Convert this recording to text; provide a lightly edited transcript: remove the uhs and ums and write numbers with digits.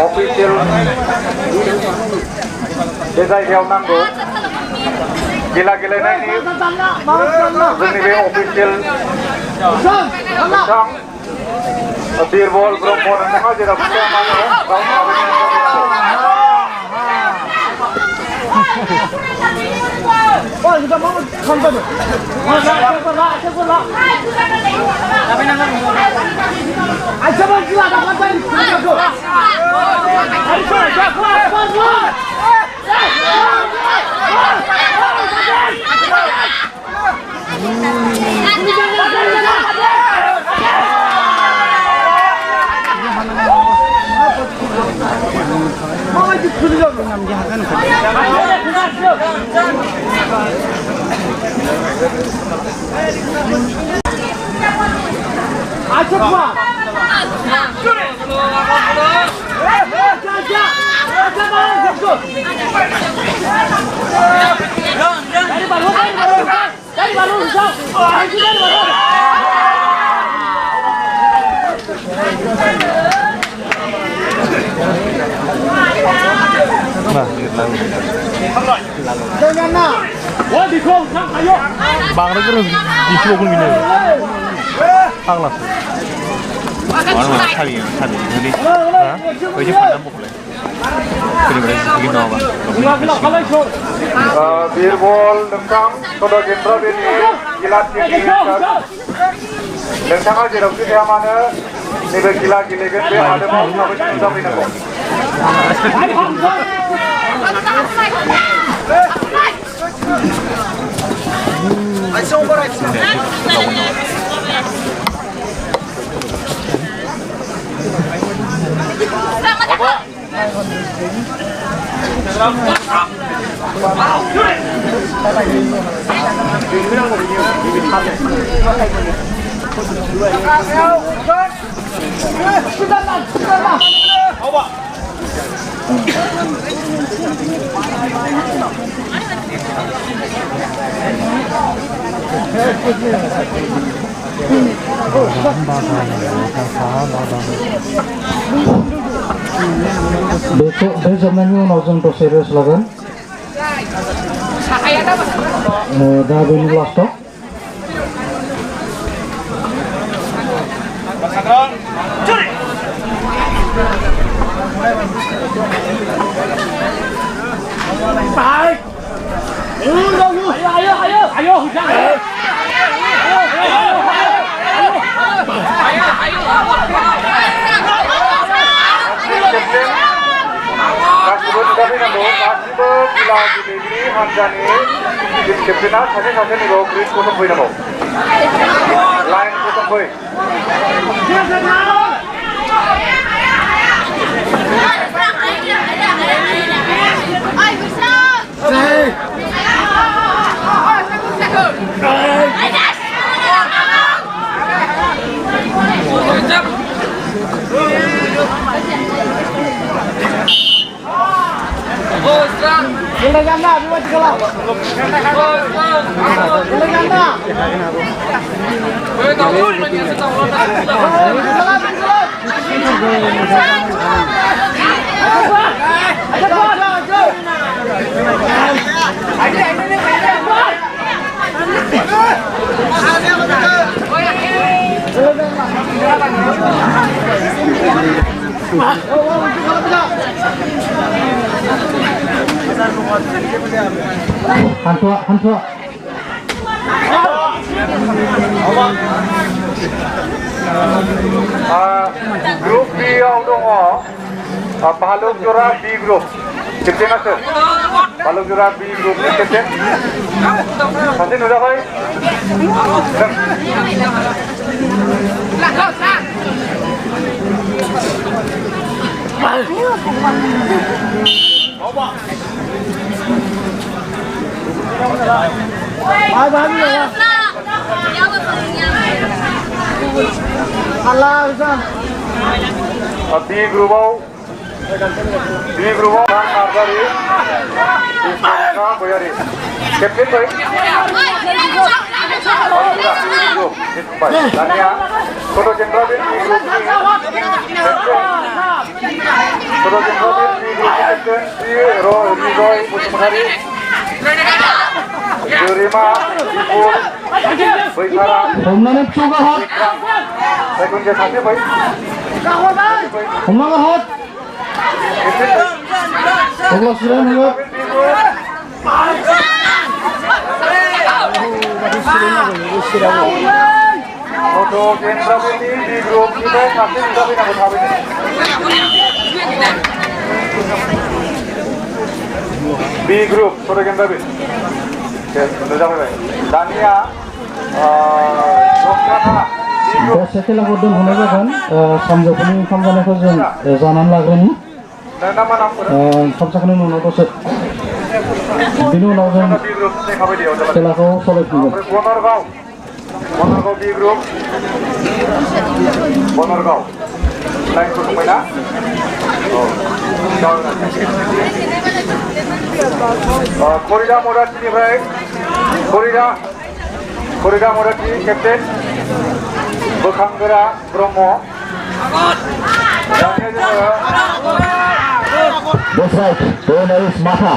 Official जायगायाव नांगौ गिला गेलेनायनि जोंनि बे अफिसियेल नोंथां बिरबल ब्रह्म नोंथाङा जेरावखि जाया मानो Bangda kırın dişi okul bile. Anglas. Orang mana tadi ini. Ha? Öyle pandang bukle. Kini mereka begini nama. Birbol nengkang kodo gendra beni gilat gini. Nengkang aja dong sih mana. Nebe gila gini kan be ada mau sampai sampai nengko. Besok menu nozung to serius lagan. Dah bini last talk. Baik. Ayo. Tapi nado kasihbo gila gini hanjani kepena saja nih bawa kris kotor boy nabo, line kotor boy. Ganda, dua tiga lah. Ganda. Hantua. Grup B-आव दङ Baluk Jura B Group केप्टेना सोर Baluk Jura B Group नि केप्टेन सासे नुजाबाय B Groupआव Narzary Ismail Boyari captain भाई दानिया Toto Jendrabin B Group नि Toto Jendrabin B Group नि captain Rizoy Basumatari Jurima Ipul Baikara हमनानै चौगा हट जायखुनजाया सासे भाई हमनांगौ हट अब्ला सिरां होयो Toto Jendrabin B Group निफ्राय सासे नुजाफैनांगौ थाबैनो B Group Toto Jendrabin नुजाफैबाय दानिया रंजाथा दा सेकेलाखौ दोनथ'नाय जागोन सानजौफुनि ओंखाम जानायखौ जों जानानै लाग्रोनि नोंना मा नामफोर ओंखाम जाखांनायनि उनाव दसे बिनि उनाव जों B Group खाबायदियाव जाबाय खेलाखौ सालायफिनगोन बनरगाव B Group बनरगाव लाइनखौ दंबायना खरिदा मराठीनिफ्राय खरिदा मराठी केप्टेन बोखांगोरा ब्रह्म दानिया जोङो That's right, owner is Mata.